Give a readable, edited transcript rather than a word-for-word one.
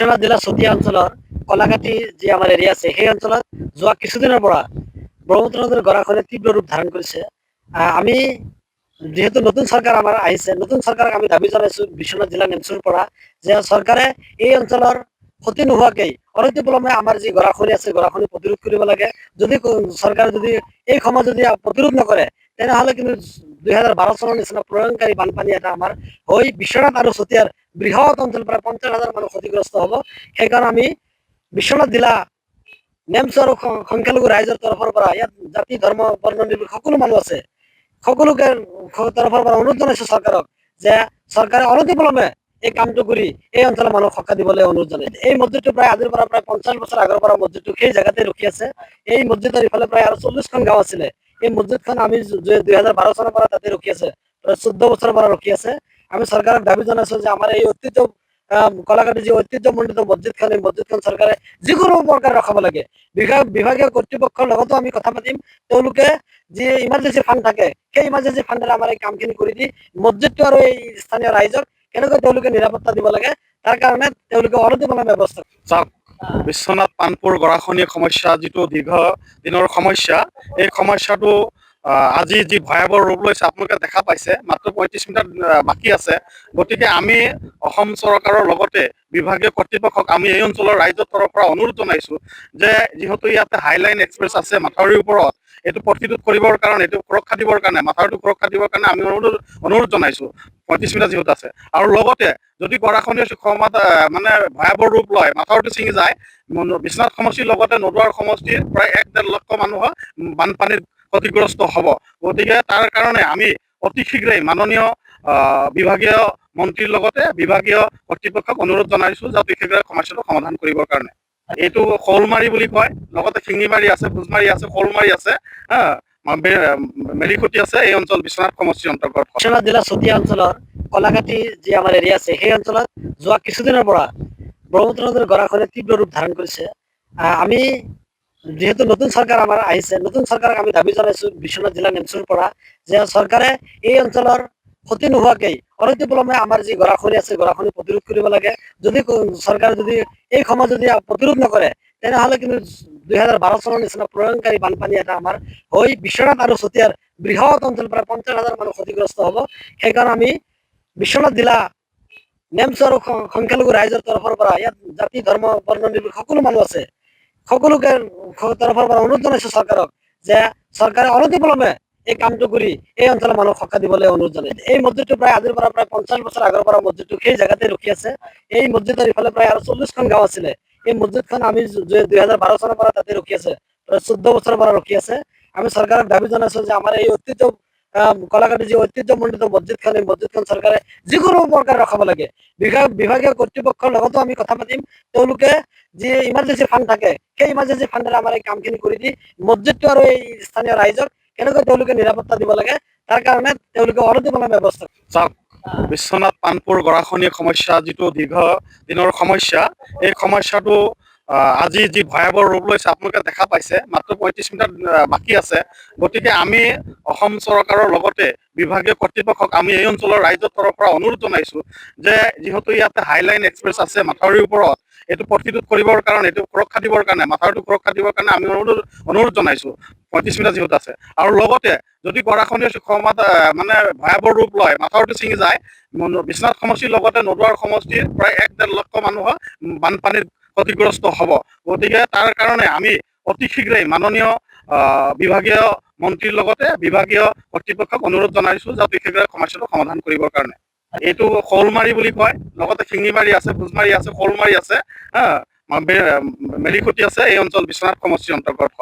বিশ্বনাথ জিলাৰ চতিয়া অঞ্চলৰ কলাকাটি যি আমাৰ এৰিয়া আছে সেই অঞ্চলত যোৱা কিছুদিনৰ পৰা ব্ৰহ্মপুত্ৰ নদীৰ গৰাখহনীয়া তীব্ৰ ৰূপ ধাৰণ কৰিছে। আমি যিহেতু নতুন চৰকাৰ আমাৰ আহিছে, নতুন চৰকাৰক আমি দাবী জনাইছো বিশ্বনাথ জিলা নেমচুৰ পৰা যে চৰকাৰে এই অঞ্চলৰ ক্ষতি নোহোৱাকৈ অনতিপলমে আমাৰ যি গৰাখহনীয়া আছে গৰাখহনী প্ৰতিৰোধ কৰিব লাগে। যদি চৰকাৰে যদি এই সময় যদি প্ৰতিৰোধ নকৰে তেনেহ'লে কিন্তু 2012 চনৰ নিচিনা প্ৰলয়ংকাৰী বানপানী এটা আমাৰ হৈ বিশ্বনাথ আৰু চতিয়াৰ বৃহৎ অঞ্চল প্ৰায় 50,000 মানুহ ক্ষতিগ্ৰস্ত হ'ব। সেইকাৰণে আমি বিশ্বনাথ জিলা নেমচ আৰু সংখ্যালঘু ৰাইজৰ তৰফৰ পৰা ইয়াত জাতি ধৰ্ম বৰ্ণ নিৰ্বিশেষে সকলো মানুহ আছে, সকলোকে তৰফৰ পৰা অনুৰোধ জনাইছো চৰকাৰক যে চৰকাৰে অনতিপলমে এই কামটো কৰি এই অঞ্চলৰ মানুহক সকাহ দিবলৈ অনুৰোধ জনাইছে। এই মছজিদটো প্ৰায় আজিৰ পৰা প্ৰায় 50 বছৰ আগৰ পৰা মছজিদটো সেই জেগাতে ৰখি আছে। এই মছজিদৰ ইফালে প্ৰায় আৰু 40খন গাঁও আছিলে। এই মছজিদখন আমি 2012 চনৰ পৰা তাতে ৰখি আছে, প্ৰায় 14 বছৰৰ পৰা ৰখি আছে। আমি চৰকাৰক দাবী জনাইছো যে আমাৰ এই ঐতিহ্য কলাকাটি যি ঐতিহ্যমণ্ডিত মছজিদখন এই মছজিদখন চৰকাৰে যিকোনো প্ৰকাৰে ৰখাব লাগে। বিভাগীয় কৰ্তৃপক্ষৰ লগতো আমি কথা পাতিম। তেওঁলোকে যি ইমাৰ্জেঞ্চি ফাণ্ড থাকে সেই ইমাৰ্জেঞ্চি ফাণ্ডেৰে আমাৰ এই কামখিনি কৰি দি মছজিদটো আৰু এই স্থানীয় ৰাইজক কেনেকৈ তেওঁলোকে নিৰাপত্তা দিব লাগে তাৰ কাৰণে তেওঁলোকে অনতিপলমে ব্যৱস্থা চাওক। বিশ্বনাথ পানপুৰ গৰাখহনীয়া সমস্যা যিটো দীৰ্ঘ দিনৰ সমস্যা, এই সমস্যাটো আজি যি ভয়াৱহ ৰূপ লৈছে আপোনালোকে দেখা পাইছে। মাত্ৰ 35 মিটাৰ বাকী আছে। গতিকে আমি অসম চৰকাৰৰ লগতে বিভাগীয় কৰ্তৃপক্ষক আমি এই অঞ্চলৰ ৰাইজৰ তৰফৰ পৰা অনুৰোধ জনাইছো যে যিহেতু ইয়াতে হাইলাইন এক্সপ্ৰেছ আছে মাথাউৰিৰ ওপৰত, এইটো প্ৰতিৰোধ কৰিবৰ কাৰণে, এইটো সুৰক্ষা দিবৰ কাৰণে, মাথাউৰিটো সুৰক্ষা দিবৰ কাৰণে আমি অনুৰোধ জনাইছো। 35 মিটাৰ যিহেতু আছে আৰু লগতে যদি গৰাখহনীয়া সময়ত মানে ভয়াৱহ ৰূপ লয়, মাথাউৰিটো ছিঙি যায়, বিশ্বনাথ সমষ্টিৰ লগতে নদুৱাৰ সমষ্টিৰ প্ৰায় 1-1.5 লক্ষ মানুহ বানপানীত ক্ষতিগ্ৰস্ত হ'ব। গতিকে তাৰ কাৰণে আমি অতি শীঘ্ৰেই মাননীয় বিভাগীয় মন্ত্ৰীৰ লগতে বিভাগীয় কৰ্তৃপক্ষক অনুৰোধ জনাইছো যে অতি শীঘ্ৰে সমস্যাটো সমাধান কৰিবৰ কাৰণে। এইটো শ'লমাৰী বুলি কয়, লগতে শিঙিমাৰী আছে, ভোজমাৰী আছে, শ'লমাৰী আছে, মেলিখুটি আছে। এই অঞ্চল বিশ্বনাথ সমষ্টিৰ অন্তৰ্গত। বিশ্বনাথ জিলাৰ চতিয়া অঞ্চলৰ কলাকাটি যি আমাৰ এৰিয়া আছে সেই অঞ্চলত যোৱা কিছুদিনৰ পৰা ব্ৰহ্মপুত্ৰ নদীৰ গৰাখহনীয়া তীব্ৰ ৰূপ ধাৰণ কৰিছে। আমি যিহেতু নতুন চৰকাৰ আমাৰ আহিছে, নতুন চৰকাৰক আমি দাবী জনাইছো বিশ্বনাথ জিলা নেমচুৰ পৰা যে চৰকাৰে এই অঞ্চলৰ ক্ষতি নোহোৱাকৈ অনতিপলমে আমাৰ যি গৰাখহনী আছে গৰাখহনী প্ৰতিৰোধ কৰিব লাগে। যদি চৰকাৰে যদি এই সময় যদি প্ৰতিৰোধ নকৰে তেনেহ'লে কিন্তু 2012 চনৰ নিচিনা প্ৰলয়ংকাৰী বানপানী এটা আমাৰ হৈ বিশ্বনাথ আৰু চতিয়াৰ বৃহৎ অঞ্চল প্ৰায় 50,000 মানুহ ক্ষতিগ্ৰস্ত হ'ব। সেইকাৰণে আমি বিশ্বনাথ জিলা নেমচ আৰু সংখ্যালঘু ৰাইজৰ তৰফৰ পৰা ইয়াত জাতি ধৰ্ম বৰ্ণ নিৰ্বিশেষে সকলো মানুহ আছে, সকলোকে তৰফৰ পৰা অনুৰোধ জনাইছো চৰকাৰক যে চৰকাৰে অনতিপলমে এই কামটো কৰি এই অঞ্চলৰ মানুহক সকাহ দিবলৈ অনুৰোধ জনাইছে। এই মছজিদটো প্ৰায় আজিৰ পৰা প্ৰায় 50 বছৰ আগৰ পৰা মছজিদটো সেই জেগাতে ৰখি আছে। এই মছজিদৰ ইফালে প্ৰায় আৰু 40খন গাঁও আছিলে। এই মছজিদখন আমি 2012 চনৰ পৰা তাতে ৰখি আছে, প্ৰায় 14 বছৰৰ পৰা ৰখি আছে। আমি চৰকাৰক দাবী জনাইছো যে আমাৰ এই ঐতিহ্য কলাকাটি যি ঐতিহ্যমণ্ডিত মছজিদখন এই মছজিদখন চৰকাৰে যিকোনো প্ৰকাৰে ৰখাব লাগে। বিভাগীয় কৰ্তৃপক্ষৰ লগতো আমি কথা পাতিম। তেওঁলোকে যি ইমাৰ্জেঞ্চি ফাণ্ড থাকে সেই ইমাৰ্জেঞ্চি ফাণ্ডেৰে আমাৰ এই কামখিনি কৰি দি মছজিদটো আৰু এই স্থানীয় ৰাইজক কেনেকৈ তেওঁলোকে নিৰাপত্তা দিব লাগে তাৰ কাৰণে তেওঁলোকে অনতিপলমে ব্যৱস্থা চাওক। বিশ্বনাথ পানপুৰ গৰাখহনীয়া সমস্যা যিটো দীৰ্ঘ দিনৰ সমস্যা, এই সমস্যাটো আজি যি ভয়াৱহ ৰূপ লৈছে আপোনালোকে দেখা পাইছে। মাত্ৰ 35 মিটাৰ বাকী আছে। গতিকে আমি অসম চৰকাৰৰ লগতে বিভাগীয় কৰ্তৃপক্ষক আমি এই অঞ্চলৰ ৰাইজৰ তৰফৰ পৰা অনুৰোধ জনাইছো যে যিহেতু ইয়াতে হাইলাইন এক্সপ্ৰেছ আছে মাথাউৰিৰ ওপৰত, এইটো প্ৰতিৰোধ কৰিবৰ কাৰণে, এইটো সুৰক্ষা দিবৰ কাৰণে, মাথাউৰিটো সুৰক্ষা দিবৰ কাৰণে আমি অনুৰোধ জনাইছো। 35 মিটাৰ যিহেতু আছে আৰু লগতে যদি গৰাখহনীয়া সময়ত মানে ভয়াৱহ ৰূপ লয়, মাথাউৰিটো ছিঙি যায়, বিশ্বনাথ সমষ্টিৰ লগতে নদুৱাৰ সমষ্টিৰ প্ৰায় 1-1.5 লক্ষ মানুহ বানপানীত ক্ষতিগ্ৰস্ত হ'ব। গতিকে তাৰ কাৰণে আমি অতি শীঘ্ৰেই মাননীয় বিভাগীয় মন্ত্ৰীৰ লগতে বিভাগীয় কৰ্তৃপক্ষক অনুৰোধ জনাইছো যে অতি শীঘ্ৰে সমস্যাটো সমাধান কৰিবৰ কাৰণে। এইটো শ'লমাৰী বুলি কয়, লগতে শিঙিমাৰী আছে, ভোজমাৰী আছে, শ'লমাৰী আছে, মেলিখুটি আছে। এই অঞ্চল বিশ্বনাথ সমষ্টিৰ অন্তৰ্গত।